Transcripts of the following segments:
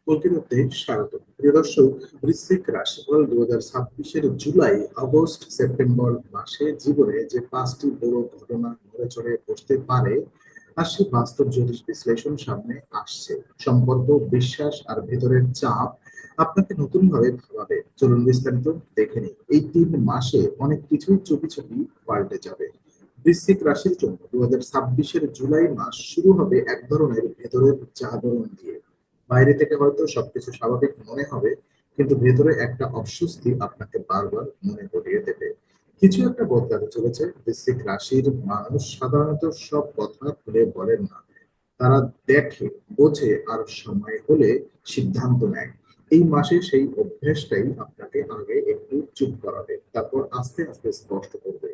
প্রতিমধ্যে স্বাগত। প্রিয় দর্শক, বৃশ্চিক রাশিফল 2026-এর জুলাই, আগস্ট, সেপ্টেম্বর মাসে জীবনে যে 5টি বড় ঘটনা নড়ে চড়ে বসতে পারে, আর সেই বাস্তব জ্যোতিষ বিশ্লেষণ সামনে আসছে। সম্পর্ক, বিশ্বাস আর ভেতরের চাপ আপনাকে নতুন ভাবে ভাবাবে। চলুন বিস্তারিত দেখে নিই। এই 3 মাসে অনেক কিছুই চুপি চুপি পাল্টে যাবে। বৃশ্চিক রাশির জন্য 2026-এর জুলাই মাস শুরু হবে এক ধরনের ভেতরের জাগরণ দিয়ে। বাইরে থেকে হয়তো সবকিছু স্বাভাবিক মনে হবে, কিন্তু ভেতরে একটা অস্বস্তি আপনাকে বারবার মনে করিয়ে দেবে কিছু একটা বদলাতে চলেছে। বৃশ্চিক রাশির মানুষ সাধারণত সব কথা খুলে বলেন না। তারা দেখে, বোঝে আর সময় হলে সিদ্ধান্ত নেয়। এই মাসে সেই অভ্যেসটাই আপনাকে আগে একটু চুপ করাবে, তারপর আস্তে আস্তে স্পষ্ট করবে।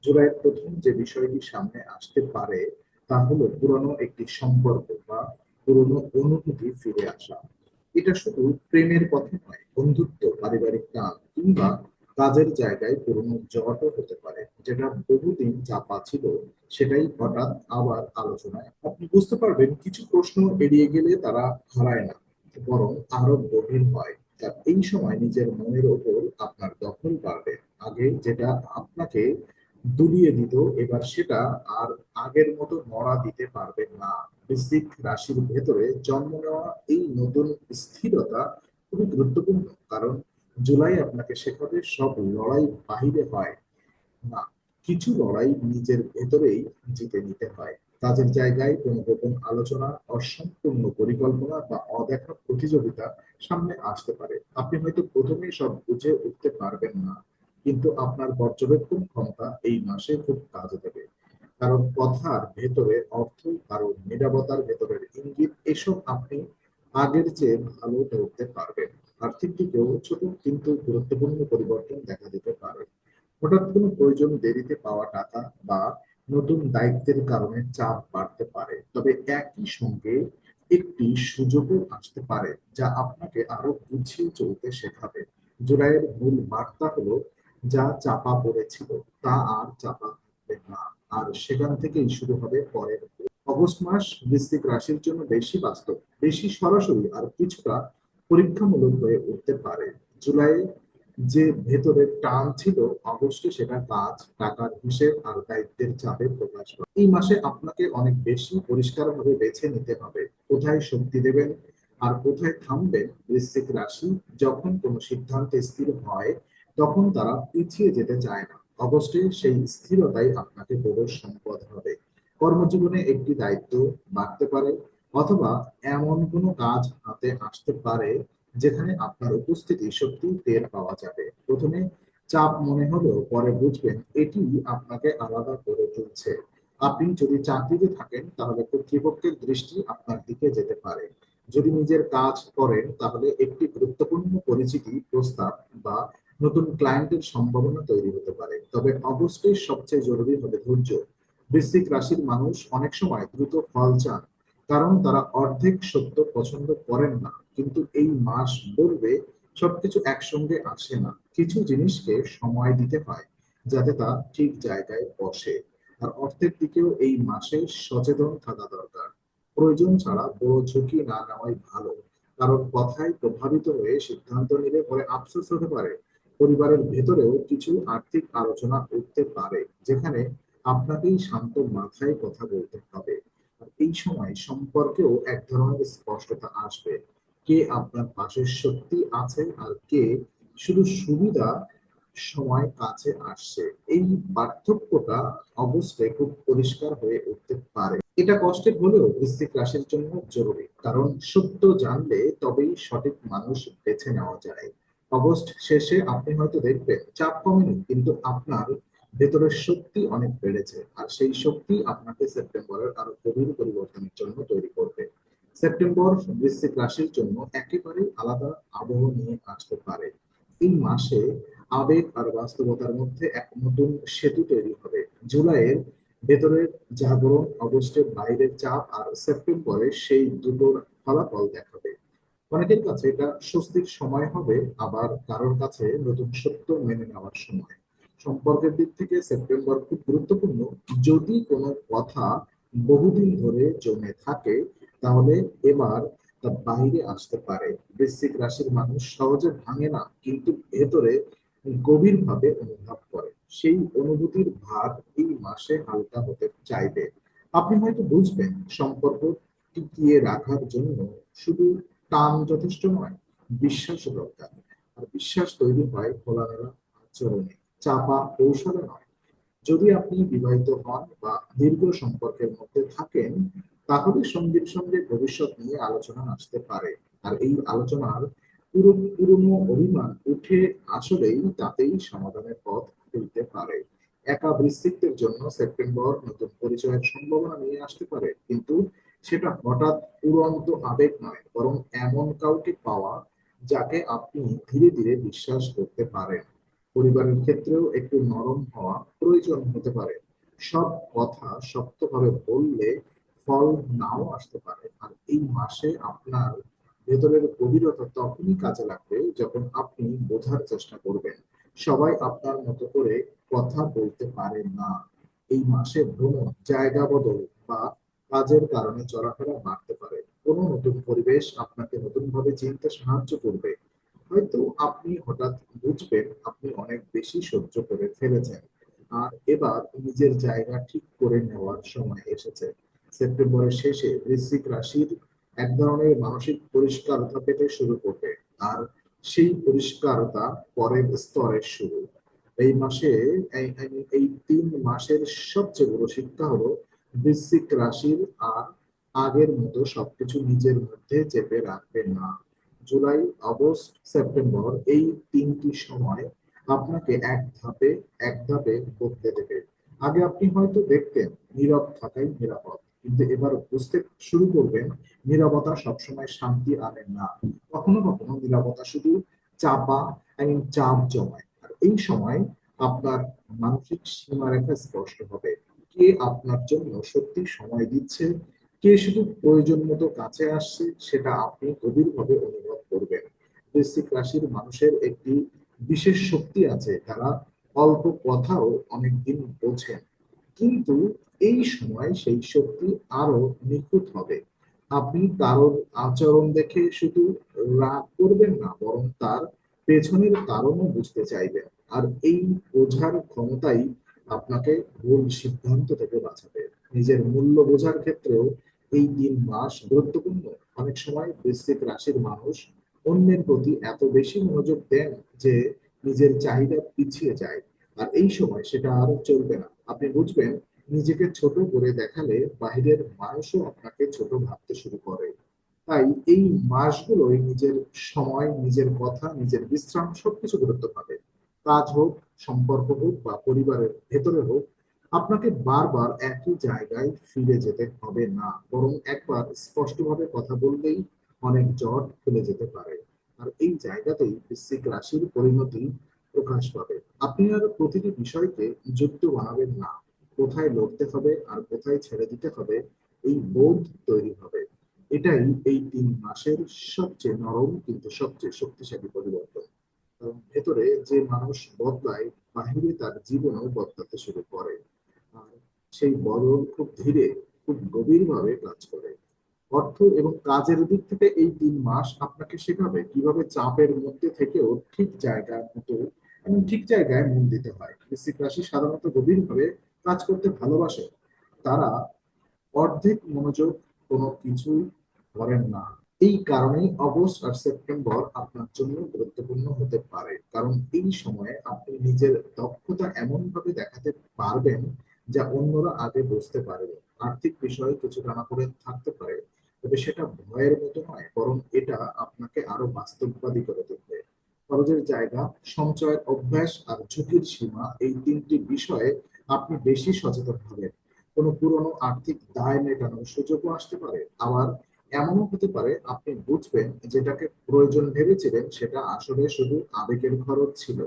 জুলাইয়ের প্রথম যে বিষয়টি সামনে আসতে পারে তা হলো পুরনো একটি সম্পর্ক বা পুরনো অনুভূতি ফিরে আসা। এটা শুধু প্রেমের কথা নয়, বন্ধুত্ব, পারিবারিক টান কিংবা কাজের জায়গায় পুরনো জটও হতে পারে। যেটা বহুদিন চাপা ছিল, সেটাই হঠাৎ আবার আলোচনায়। আপনি বুঝতে পারবেন কিছু প্রশ্ন এড়িয়ে গেলে তারা হারায় না, বরং আরো গভীর হয়। আর এই সময় নিজের মনের ওপর আপনার দখল বাড়বে। আগে যেটা আপনাকে দুলিয়ে দিত, এবার সেটা আর আগের মতো নড়া দিতে পারবেন না। বৃশ্চিক রাশির ভেতরে জন্ম নেওয়া এই নতুন স্থিরতা খুবই গুরুত্বপূর্ণ, কারণ জুলাই আপনাকে শেখাবে সব লড়াই বাহিরে হয় না, কিছু লড়াই নিজের ভেতরেই জিতে নিতে হয়। কাজের জায়গায় কোনো গোপন আলোচনা, অসম্পূর্ণ পরিকল্পনা বা অদেখা প্রতিযোগিতা সামনে আসতে পারে। আপনি হয়তো প্রথমেই সব বুঝে উঠতে পারবেন না, কিন্তু আপনার পর্যবেক্ষণ ক্ষমতা এই মাসে খুব কাজে দেবে। কারণ কথার ভেতরে অর্থ, কারণ নীরবতার ভেতরের ইঙ্গিত, এসব আপনি আগের চেয়ে ভালো ধরতে পারবেন। আর্থিক দিকেও ছোট কিন্তু গুরুত্বপূর্ণ পরিবর্তন দেখা দিতে পারে। হঠাৎ কোনো প্রয়োজন দেরিতে পাওয়া টাকা বা নতুন দায়িত্বের কারণে চাপ বাড়তে পারে, তবে একই সঙ্গে একটি সুযোগও আসতে পারে যা আপনাকে আরো গুছিয়ে চলতে শেখাবে। জুলাইয়ের মূল বার্তা হলো, যা চাপা পড়েছিল তা আর চাপা থাকবে না, আর সেখান থেকেই শুরু হবে পরের। অগস্ট মাস বৃশ্চিক রাশির জন্য বেশি বাস্তব, বেশি সরাসরি আর কিছুটা পরীক্ষামূলক হয়ে উঠতে পারে। জুলাই যে ভেতরের টান ছিল, অগস্টে সেটা কাজ, টাকার হিসেব আর দায়িত্বের চাপে প্রকাশ পায়। এই মাসে আপনাকে অনেক বেশি পরিষ্কারভাবে বেছে নিতে হবে কোথায় শক্তি দেবেন আর কোথায় থামবেন। বৃশ্চিক রাশি যখন কোনো সিদ্ধান্তে স্থির হয়, তখন তারা পিছিয়ে যেতে চায় না। অগস্টে সেই স্থিরতাই আপনাকে বড় সম্পদ হবে। কর্মজীবনে একটি দায়িত্ব বাড়তে পারে, অথবা এমন কোনো কাজ হাতে আসতে পারে যেখানে আপনার উপস্থিতি সত্যি টের পাওয়া যাবে। প্রথমে চাপ মনে হলেও পরে বুঝবেন এটি আপনাকে আলাদা করে তুলছে। আপনি যদি চাকরিতে থাকেন, তাহলে কর্তৃপক্ষের দৃষ্টি আপনার দিকে যেতে পারে। যদি নিজের কাজ করেন, তাহলে একটি গুরুত্বপূর্ণ পরিচিতি, প্রস্তাব বা নতুন ক্লায়েন্টের সম্ভাবনা তৈরি হতে পারে। তবে অবশ্যই সবচেয়ে জরুরি হবে ধৈর্য। বৃশ্চিক রাশির মানুষ অনেক সময় দ্রুত ফল চান, কারণ তারা অর্ধেক সত্য পছন্দ করেন না। কিন্তু এই মাস বলবে সবকিছু একসঙ্গে আসে না, কিছু জিনিসকে সময় দিতে হয় যাতে তা ঠিক জায়গায় বসে। আর অর্থের দিকেও এই মাসে সচেতন থাকা দরকার। প্রয়োজন ছাড়া বড় ঝুঁকি না নেওয়াই ভালো, কারণ কথায় প্রভাবিত হয়ে সিদ্ধান্ত নিলে পরে আফসোস হতে পারে। পরিবারের ভেতরেও কিছু আর্থিক আলোচনা উঠতে পারে, যেখানে আপনাকেই শান্ত মাথায় কথা বলতে হবে। আর এই সময় সম্পর্কেও এক ধরনের স্পষ্টতা আসবে, কে আপনার পাশে সত্যি আছে আর কে শুধু সুবিধা সময় কাছে আসছে। এই পার্থক্যটা অবশ্যই খুব পরিষ্কার হয়ে উঠতে পারে। এটা কষ্টের হলেও বৃশ্চিক রাশির জন্য জরুরি, কারণ সত্য জানলে তবেই সঠিক মানুষ বেছে নেওয়া যায়। অগস্ট শেষে আপনি হয়তো দেখবেন চাপ কমেনি, কিন্তু আপনার ভেতরের শক্তি অনেক বেড়েছে, আর সেই শক্তি আপনাকে সেপ্টেম্বরের আরো গভীর পরিবর্তনের জন্য তৈরি করবে। সেপ্টেম্বর বৃশ্চিক রাশির জন্য একেবারে আলাদা আবহ নিয়ে আসতে পারে। এই মাসে আবেগ আর বাস্তবতার মধ্যে এক নতুন সেতু তৈরি হবে। জুলাইয়ের ভেতরের জাগরণ অগস্টের বাইরের চাপ, আর সেপ্টেম্বরে সেই দুটোর ফলাফল দেখাবে। অনেকের কাছে এটা স্বস্তির সময় হবে, আবার কারোর কাছে নতুন সত্য মেনে নেওয়ার সময়। সম্পর্কের দিক থেকে সেপ্টেম্বর খুব গুরুত্বপূর্ণ। যদি কোনো কথা বহুদিন ধরে জমে থাকে, তাহলে এবার তা বাইরে আসতে পারে। বৃশ্চিক রাশির মানুষ সহজে ভাঙে না, কিন্তু ভেতরে গভীরভাবে অনুভব করে। সেই অনুভূতির ভার এই মাসে হালকা হতে চাইবে। আপনি হয়তো বুঝবেন সম্পর্ক টিকিয়ে রাখার জন্য শুধু টান যথেষ্ট নয়, বিশ্বাস দরকার। আর বিশ্বাস তৈরি হয় খোলামেলা আচরণে, চাপা কৌশলে নয়। যদি আপনি বিবাহিত হন বা দীর্ঘ সম্পর্কের মধ্যে থাকেন, তাহলে সঙ্গীর সঙ্গে ভবিষ্যৎ নিয়ে আলোচনা আসতে পারে। আর এই আলোচনার পুরনো অভিমান উঠে আসলেই তাতেই সমাধানের পথ খুলতে পারে। একা বৃশ্চিকদের জন্য সেপ্টেম্বর নতুন পরিচয়ের সম্ভাবনা নিয়ে আসতে পারে, কিন্তু সেটা হঠাৎ উড়ন্ত আবেগ নয়, বরং এমন কাউকে পাওয়া যাকে আপনি ধীরে ধীরে বিশ্বাস করতে পারেন। পরিবারের ক্ষেত্রেও একটু নরম হওয়া প্রয়োজন হতে পারে। সব কথা শক্তভাবে বললে ফল নাও আসতে পারে। আর এই মাসে আপনার ভেতরের গভীরতা তখনই কাজে লাগবে যখন আপনি বোঝার চেষ্টা করবেন। সবাই আপনার মতো করে কথা বলতে পারে না। এই মাসে ভ্রমণ, জায়গা বদল বা কাজের কারণে চলাফেরা বাড়তে পারে। কোনো নতুন পরিবেশ আপনাকে নতুনভাবে চিনতে সাহায্য করবে। হয়তো আপনি হঠাৎ বুঝবেন আপনি অনেক বেশি সহ্য করে ফেলেছেন, আর এবার নিজের জায়গা ঠিক করে নেওয়ার সময় এসেছে। সেপ্টেম্বরের শেষে বৃশ্চিক রাশির এক ধরনের মানসিক পরিষ্কারতা পেতে শুরু করবে। আর সেই পরিষ্কারতা পরের স্তরের শুরু। এই মাসে এই 3 মাসের সবচেয়ে বড় শিক্ষা হলো বৃশ্চিক রাশির আর আগের মতো সবকিছু নিজের মধ্যে চেপে রাখবে না। জুলাই, আগস্ট, সেপ্টেম্বর এই 3টি সময় আপনাকে এক ধাপে বদলে দেবে। আগে আপনি হয়তো দেখতেন নীরব থাকাই নিরাপদ, কিন্তু এবার বুঝতে শুরু করবেন নীরবতা সবসময় শান্তি আনে না। কখনো কখনো নীরবতা শুধু চাপ জমায়। আর এই সময় আপনার মানসিক সীমারেখা স্পষ্ট হবে। কে আপনার জন্য সত্যি সময় দিচ্ছে, কে শুধু প্রয়োজন মতো কাছে আসছে, সেটা আপনি গভীরভাবে অনুভব করবেন। বৃশ্চিক রাশির মানুষের একটি বিশেষ শক্তি আছে, তারা অল্প কথাও অনেকদিন বোঝেন। কিন্তু এই সময় সেই শক্তি আরো নিখুঁত হবে। আপনি কারোর আচরণ দেখে শুধু রাগ করবেন না, বরং তার পেছনের কারণও বুঝতে চাইবেন। আর এই বোঝার ক্ষমতাই আপনাকে ভুল সিদ্ধান্ত থেকে বাঁচাবে। নিজের মূল্য বোঝার ক্ষেত্রেও এই 3 মাস গুরুত্বপূর্ণ। অনেক সময় বৃশ্চিক রাশির মানুষ অন্যের প্রতি এত বেশি মনোযোগ দেন যে নিজের চাহিদা পিছিয়ে যায়। আর এই সময় সেটা আর চলবে না। আপনি বুঝবেন নিজেকে ছোট করে দেখালে বাহিরের মানুষও আপনাকে ছোট ভাবতে শুরু করে। তাই এই মাসগুলোই নিজের সময়, নিজের কথা, নিজের বিশ্রাম সবকিছু গুরুত্ব পাবে। কাজ হোক, সম্পর্ক হোক বা পরিবারের ভেতরে হোক, আপনাকে বারবার একই জায়গায় ফিরে যেতে হবে না, বরং একবার স্পষ্টভাবে কথা বললেই অনেক জট খুলে যেতে পারে। আর এই জায়গাতেই বৃশ্চিক রাশির পরিণতি প্রকাশ পাবে। আপনি আর প্রতিটি বিষয়কে যুক্ত বানাবেন না। কোথায় লড়তে হবে আর কোথায় ছেড়ে দিতে হবে, এই বোধ তৈরি হবে। এটাই এই 3 মাসের সবচেয়ে নরম কিন্তু সবচেয়ে শক্তিশালী পরিবর্তন। কারণ ভেতরে যে মানুষ বদলায়, বাহিরে তার জীবনও বদলাতে শুরু করে। আর সেই বদল খুব ধীরে, খুব গভীরভাবে কাজ করে। অর্থ এবং কাজের দিক থেকে এই 3 মাস আপনাকে শেখাবে কিভাবে চাপের মধ্যে থেকেও ঠিক জায়গায় মন দিতে হয়। বৃশ্চিক রাশি সাধারণত গভীরভাবে কাজ করতে ভালোবাসে। তারা অর্ধেক মনোযোগ কোনো কিছুই করেন না। এই কারণেই আগস্ট আর সেপ্টেম্বর আপনার জন্য গুরুত্বপূর্ণ হতে পারে, কারণ এই সময়ে আপনি নিজের দক্ষতা এমন ভাবে দেখাতে পারবেন যা অন্যরা আগে বুঝতে পারবে। আর্থিক বিষয়ে কিছু টানাপোড়েন থাকতে পারে, তবে সেটা ভয়ের মতো নয়, বরং এটা আপনাকে আরো বাস্তববাদী করে তুলবে। খরচের জায়গা, সঞ্চয়ের অভ্যাস আর ঝুঁকির সীমা, এই 3টি বিষয়ে আপনি বেশি সচেতন হবেন। কোনো পুরনো আর্থিক দায় মেটানোর সুযোগও আসতে পারে। আবার এমনও হতে পারে আপনি বুঝবেন যেটাকে প্রয়োজন ভেবেছিলেন সেটা আসলে শুধু আবেগের খরচ ছিল।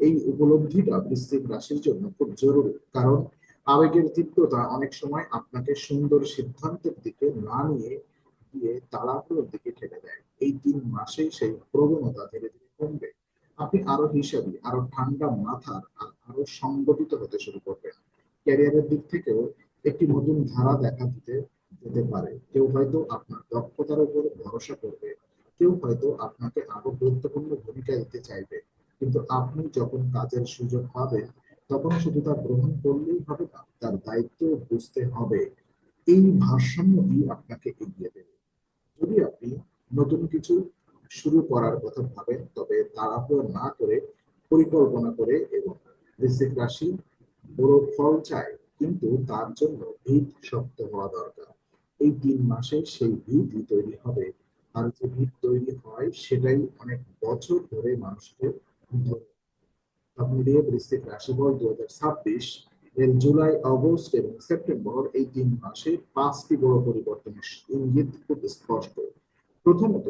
এই উপলব্ধিটা বৃশ্চিক রাশির জন্য খুব জরুরি, কারণ আবেগের তীব্রতা অনেক সময় আপনাকে সুন্দর সিদ্ধান্তের দিকে না নিয়ে গিয়ে তাড়াহুড়োর দিকে ঠেলে দেয়। এই 3 মাসেই সেই প্রবণতা ধীরে ধীরে কমবে। আপনি আরো হিসাবী, আরো ঠান্ডা মাথার আর আরো সংগঠিত হতে শুরু করবেন। ক্যারিয়ারের দিক থেকেও একটি নতুন ধারা দেখা দিতে যেতে পারে। কেউ হয়তো আপনার দক্ষতার উপর ভরসা করবে, কেউ হয়তো আপনাকে আরো গুরুত্বপূর্ণ ভূমিকা দিতে চাইবে, কিন্তু আপনি যখন কাজের সুযোগ পাবেন তখন শুধু তা গ্রহণ করলেই হবে না, তার দায়িত্ব বুঝতে হবে। এই ভারসাম্যটি আপনাকে এগিয়ে দেবে। যদি আপনি নতুন কিছু শুরু করার কথা ভাবেন, তবে তাড়াহুড়ো না করে পরিকল্পনা করে, এবং বৃশ্চিক রাশি বড় ফল চায়, কিন্তু তার জন্য ভিত শক্ত হওয়া দরকার। এই 3 মাসে সেই ভিতই তৈরি হবে। আর যে ভিত তৈরি হয় সেটাই অনেক বছর ধরে মানুষকে ধরে। সব মিলিয়ে বৃশ্চিক রাশিফল 2026 এর জুলাই, অগস্ট এবং সেপ্টেম্বর, এই 3 মাসে 5টি বড় পরিবর্তনের ইঙ্গিত খুব স্পষ্ট। প্রথমত,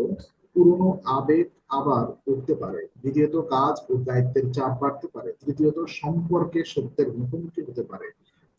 পুরনো আবেগ আবার উঠতে পারে। দ্বিতীয়ত, কাজ ও দায়িত্বের চাপ বাড়তে পারে। তৃতীয়ত, সম্পর্কে সত্যের মুখোমুখি হতে পারে।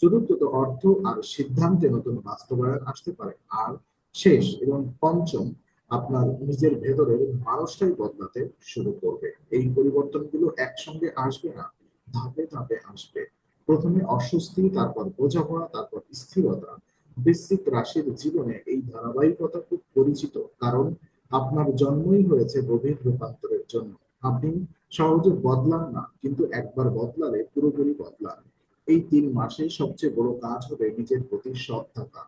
চতুর্থত, অর্থ আর সিদ্ধান্তে নতুন বাস্তবায়ন আসতে পারে। আর শেষ এবং পঞ্চম, আপনার নিজের ভেতরের মানুষটাই বদলাতে শুরু করবে। এই পরিবর্তনগুলো একসঙ্গে আসবে না, ধাপে ধাপে আসবে। প্রথমে অস্বস্তি, তারপর বোঝাপড়া, তারপর স্থিরতা। বৃশ্চিক রাশির জীবনে এই ধারাবাহিকতা খুব পরিচিত, কারণ আপনার জন্মই হয়েছে গভীর রূপান্তরের জন্য। আপনি সহজে বদলান না, কিন্তু একবার বদলালে পুরোপুরি বদলান। এই 3 মাসে সবচেয়ে বড় কাজ হবে নিজের প্রতি সৎ থাকা।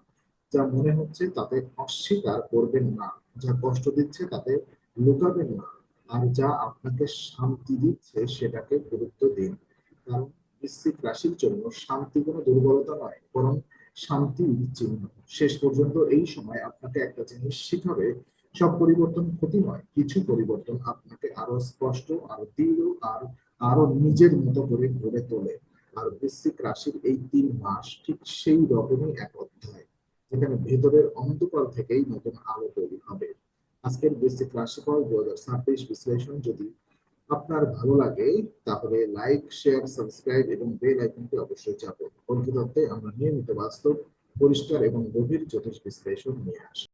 যা মনে হচ্ছে তাতে অস্বীকার করবেন না, যা কষ্ট দিচ্ছে তাতে লুকাবেন না, আর যা আপনাকে শান্তি দিচ্ছে সেটাকে গুরুত্ব দিন। কারণ বৃশ্চিক রাশির জন্য শান্তি কোনো দুর্বলতা নয়, বরং শান্তির চিহ্ন। শেষ পর্যন্ত এই সময় আপনাকে একটা জিনিস শিখাবে: সব পরিবর্তন ক্ষতি নয়, কিছু পরিবর্তন আপনাকে আরো স্পষ্ট, আরো দৃঢ়, আর আরো নিজের মতো করে গড়ে তোলে। আর বৃশ্চিক রাশির এই 3 মাস ঠিক সেই রকমই এক অধ্যায়, যেখানে ভেতরের অন্ধকার থেকেই নতুন আলো তৈরি হবে। আজকের বৃশ্চিক রাশিফল 2026 বিশ্লেষণ যদি আপনার ভালো লাগে, তাহলে লাইক, শেয়ার, সাবস্ক্রাইব এবং বেল আইকনটি অবশ্যই চাপুন। পরিচিত আমরা নিয়মিত বাস্তব, পরিষ্কার এবং গভীর জ্যোতিষ বিশ্লেষণ নিয়ে আসি।